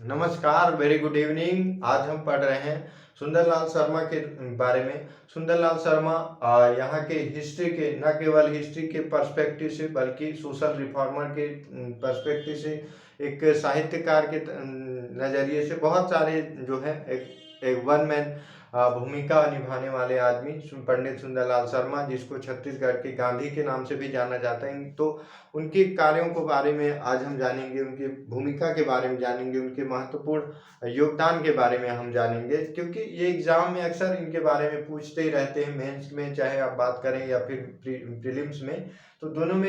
नमस्कार, very good evening. आज हम पढ़ रहे हैं सुंदरलाल शर्मा के बारे में। सुंदरलाल शर्मा यहाँ के हिस्ट्री के, न केवल हिस्ट्री के पर्सपेक्टिव से बल्कि सोशल रिफॉर्मर के पर्सपेक्टिव से, एक साहित्यकार के नज़रिए से बहुत सारे जो है एक वन मैन भूमिका निभाने वाले आदमी पंडित सुंदरलाल शर्मा, जिसको छत्तीसगढ़ के गांधी के नाम से भी जाना जाता है। तो उनके कार्यों के बारे में आज हम जानेंगे, उनकी भूमिका के बारे में जानेंगे, उनके महत्वपूर्ण योगदान के बारे में हम जानेंगे, क्योंकि ये एग्जाम में अक्सर इनके बारे में पूछते ही रहते हैं। मेंस में चाहे आप बात करें या फिर प्रीलिम्स में, तो दोनों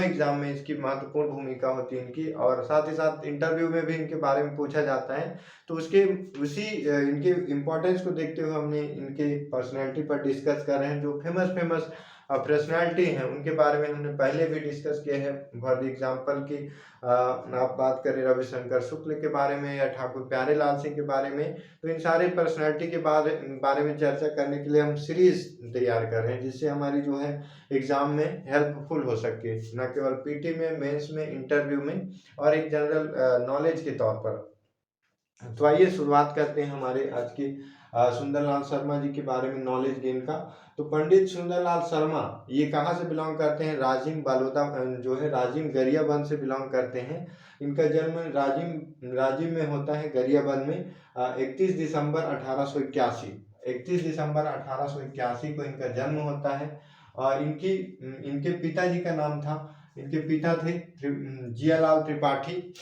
एग्जाम में इसकी महत्वपूर्ण भूमिका होती है इनकी, और साथ ही साथ इंटरव्यू में भी इनके बारे में पूछा जाता है। तो इनके इम्पोर्टेंस को देखते हुए हमने इनके पर्सनैलिटी पर डिस्कस कर रहे हैं। जो फेमस पर्सनैलिटी हैं उनके बारे में हमने पहले भी डिस्कस किए हैं। फॉर एग्जाम्पल की आप बात करें रविशंकर शुक्ल के बारे में या ठाकुर प्यारे लाल सिंह के बारे में, तो इन सारे पर्सनैलिटी के बारे में चर्चा करने के लिए हम सीरीज तैयार कर रहे हैं, जिससे हमारी जो है एग्जाम में हेल्पफुल हो सके, न केवल पीटी में, मेंस में, इंटरव्यू में, और एक जनरल नॉलेज के तौर पर। तो आइए शुरुआत करते हैं हमारे आज की सुंदरलाल शर्मा जी के बारे में नॉलेज गेन का। तो पंडित सुंदरलाल शर्मा ये कहाँ से बिलोंग करते हैं? राजिम बालोदा जो है राजिम गरियाबंद से बिलोंग करते हैं। इनका जन्म राजिम में होता है, गरियाबंद में 31 दिसंबर 1881। 31 दिसंबर 1881 को इनका जन्म होता है। और इनके पिताजी का नाम था, इनके पिता थे जियालाल त्रिपाठी।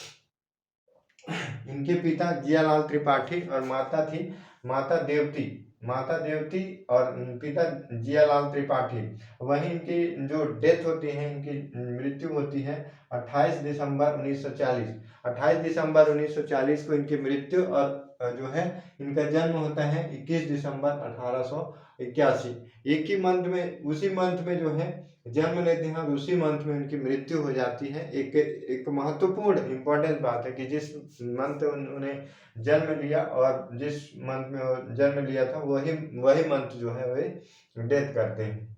इनके पिता जियालाल त्रिपाठी और माता थी माता देवती और पिता जियालाल त्रिपाठी। वहीं इनकी जो डेथ होती है, इनकी मृत्यु होती है 28 दिसंबर 1940। 28 दिसंबर 1940 को इनकी मृत्यु, और जो है इनका जन्म होता है 21 दिसंबर 1881। एक ही मंथ में, उसी मंथ में जो है जन्म लेते हैं और उसी मंथ में उनकी मृत्यु हो जाती है। एक महत्वपूर्ण इम्पोर्टेंट बात है कि जिस मंथ उन्होंने जन्म लिया और जिस मंथ में वो जन्म लिया था वही मंथ जो है वे डेथ करते हैं।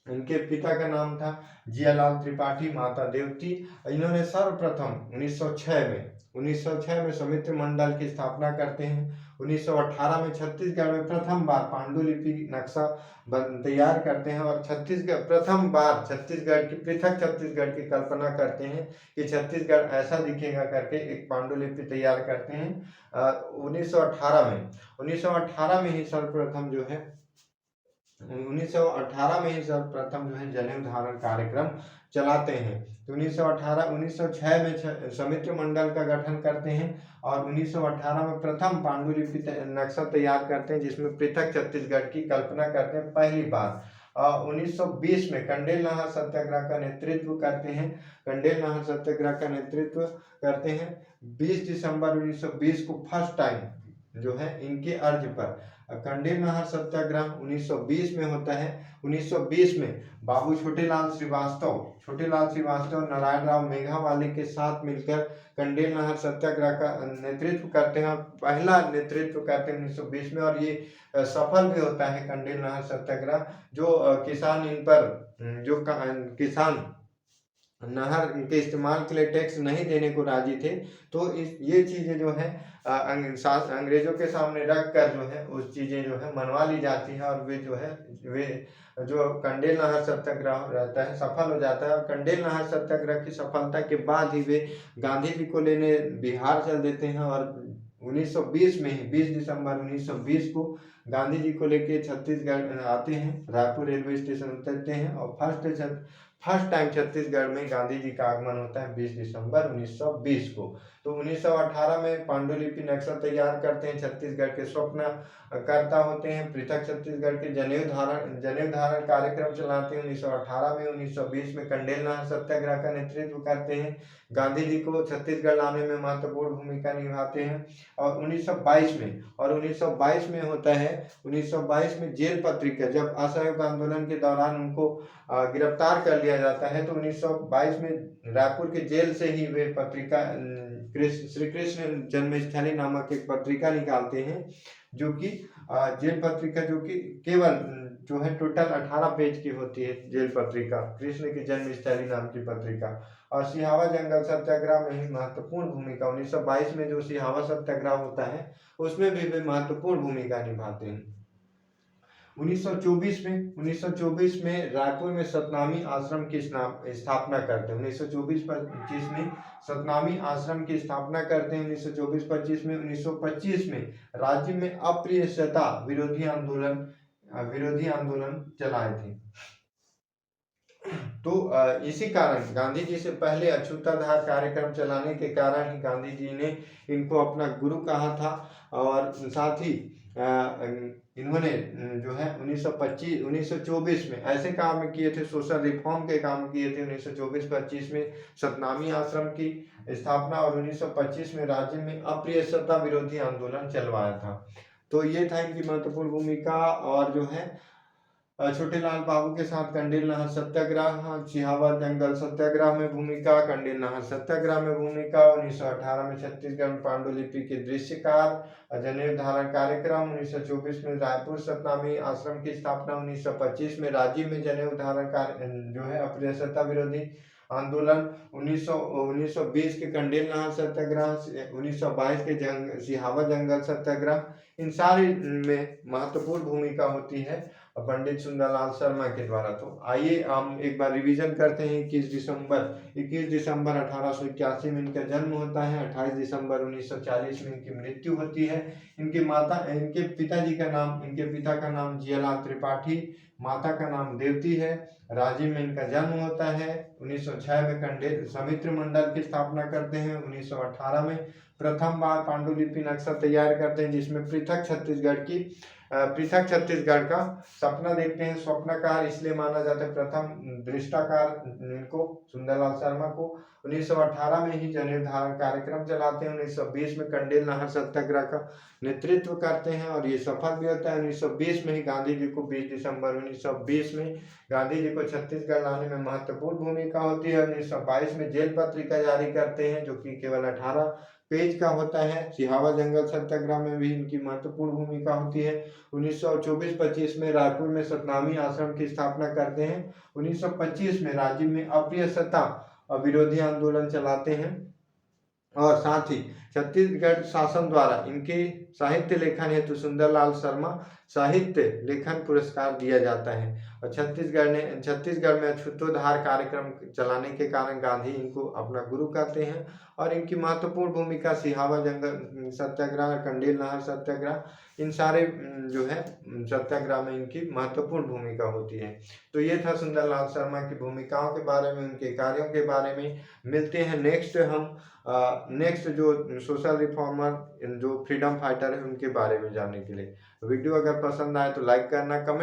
इनके पिता का नाम था जियालाल त्रिपाठी, माता देवती। इन्होंने सर्वप्रथम 1906 में समिति मंडल की स्थापना करते हैं। 1918 में छत्तीसगढ़ में प्रथम बार पांडुलिपि नक्शा तैयार करते हैं, और प्रथम बार पृथक छत्तीसगढ़ की कल्पना करते हैं कि छत्तीसगढ़ ऐसा दिखेगा करके एक पांडुलिपि तैयार करते हैं। 1918 में ही सर्वप्रथम जो है 1918 में ही सर्वप्रथम जो है जनेऊ धारण कार्यक्रम चलाते हैं। तो 1906 में समिति मंडल का गठन करते हैं, और 1918 में प्रथम पांडुलिपि नक्शा तैयार करते हैं, जिसमें पृथक छत्तीसगढ़ की कल्पना करते हैं पहली बार। 1920 में कंडेल नहर सत्याग्रह का नेतृत्व करते हैं। 20 दिसंबर 1920 को फर्स्ट टाइम जो है इनके अर्ज पर कंडेल नहर सत्याग्रह 1920 में होता है। 1920 में बाबू छोटेलाल श्रीवास्तव नारायण राव मेघावाली के साथ मिलकर कंडेल नहर सत्याग्रह का नेतृत्व करते हैं, पहला नेतृत्व करते हैं 1920 में, और ये सफल भी होता है कंडेल नहर सत्याग्रह। जो किसान नहर के इस्तेमाल के लिए टैक्स नहीं देने को राजी थे, तो ये चीज़ें जो है अंग्रेजों के सामने रख कर जो है उस चीज़ें जो है मनवा ली जाती है, और वे जो कंडेल नहर सत्याग्रह रहता है सफल हो जाता है। और कंडेल नहर सत्याग्रह की सफलता के बाद ही वे गांधी जी को लेने बिहार चल देते हैं, और 1920 में ही 20 दिसंबर 1920 को गांधी जी को लेके छत्तीसगढ़ आते हैं, रायपुर रेलवे स्टेशन उतरते हैं, और फर्स्ट टाइम छत्तीसगढ़ में गांधी जी का आगमन होता है 20 दिसंबर 1920 को। तो 1918 में पांडुलिपि नक्शा तैयार करते हैं, छत्तीसगढ़ के स्वप्न करता होते हैं, पृथक छत्तीसगढ़ के जनेऊ धारण कार्यक्रम चलाते हैं 1918 में। 1920 में कंडेल नहर सत्याग्रह का नेतृत्व करते हैं, गांधी जी को छत्तीसगढ़ लाने में महत्वपूर्ण भूमिका निभाते हैं। और 1922 में होता है, 1922 में जेल पत्रिका, जब असहयोग आंदोलन के दौरान उनको गिरफ्तार कर लिया जाता है, तो 1922 में रायपुर के जेल से ही वे पत्रिका श्री कृष्ण जन्मस्थली नामक एक पत्रिका निकालते हैं, जो कि जेल पत्रिका जो कि केवल जो है टोटल 18 पेज की होती है जेल पत्रिका, कृष्ण की जन्मस्थली नाम की पत्रिका। और सिहावा जंगल सत्याग्रह में ही महत्वपूर्ण भूमिका, 1922 में जो सिहावा सत्याग्रह होता है उसमें भी वे महत्वपूर्ण भूमिका निभाते हैं। 1924 में रायपुर में सतनामी आश्रम की स्थापना करते हैं। 1924-25 में सतनामी आश्रम की स्थापना करते हैं। 1924-25 में 1925 में राज्य में अप्रियता विरोधी आंदोलन चलाए थे। तो इसी कारण गांधी जी से पहले अछूताधार कार्यक्रम चलाने के कारण ही गांधी जी ने इनको अपना गुरु कहा था। और साथ ही इन्होंने जो है 1924 में ऐसे काम किए थे, सोशल रिफॉर्म के काम किए थे। 1924-25 में सतनामी आश्रम की स्थापना और 1925 में राज्य में अप्रियता विरोधी आंदोलन चलवाया था। तो ये था इनकी महत्वपूर्ण भूमिका। और जो है छोटे लाल बाबू के साथ कंडेल नहर सत्याग्रह, सिहावा जंगल सत्याग्रह में भूमिका, कंडेल नहर सत्याग्रह में भूमिका, 1918 में छत्तीसगढ़ में पांडुलिपि के दृश्यकार, जनेऊ धारण कार्यक्रम, 1924 में रायपुर सतनामी आश्रम की स्थापना, 1925 में राज्य में जनेऊ धारण कार्य जो है अप्रियता विरोधी आंदोलन, 1920 के कंडेल नहर सत्याग्रह, 1922 के सिहावा जंगल सत्याग्रह, इन सारे में महत्वपूर्ण भूमिका होती है पंडित सुंदरलाल शर्मा के द्वारा। तो आइए हम एक बार रिवीजन करते हैं। 21 दिसंबर 1881 में इनका जन्म होता है। 28 दिसंबर 1940 में इनकी मृत्यु होती है। इनके पिता का नाम जियालाल त्रिपाठी, माता का नाम देवती है। राज्य में इनका जन्म होता है। 1906 में कंडेल समित्र मंडल की स्थापना करते हैं। 1918 में प्रथम बार पांडुलिपि नक्शा तैयार करते हैं, जिसमें पृथक छत्तीसगढ़ का सपना देखते हैं। स्वप्नकार इसलिए माना जाता है, प्रथम दृष्टाकार इनको सुंदरलाल शर्मा को। 1918 में ही जनेऊ धारण कार्यक्रम चलाते हैं। 1920 में कंडेल नहर सत्याग्रह का नेतृत्व करते हैं और ये सफल भी होता है। 1920 में ही गांधी जी को 20 दिसंबर 1920 में गांधी जी को छत्तीसगढ़ लाने में महत्वपूर्ण भूमिका होती है। 1922 में जेल पत्रिका जारी करते हैं, जो कि केवल 18 पेज का होता है। सिहावा जंगल सत्याग्रह में भी इनकी महत्वपूर्ण भूमिका होती है। 1924-25 में रायपुर में सतनामी आश्रम की स्थापना करते हैं। 1925 में राज्य में अप्रियता विरोधी आंदोलन चलाते हैं। और साथ ही छत्तीसगढ़ शासन द्वारा इनके साहित्य लेखन हेतु सुंदरलाल शर्मा साहित्य लेखन पुरस्कार दिया जाता है। और छत्तीसगढ़ में अछूतोद्धार कार्यक्रम चलाने के कारण गांधी इनको अपना गुरु कहते हैं। और इनकी महत्वपूर्ण भूमिका सिहावा जंगल सत्याग्रह, कंडेल नहर सत्याग्रह, इन सारे जो है सत्याग्रह में इनकी महत्वपूर्ण भूमिका होती है। तो ये था सुंदरलाल शर्मा की भूमिकाओं के बारे में, उनके कार्यों के बारे में। मिलते हैं नेक्स्ट जो सोशल रिफॉर्मर, जो फ्रीडम फाइटर है, उनके बारे में जानने के लिए। वीडियो अगर पसंद आए तो लाइक करना, कमेंट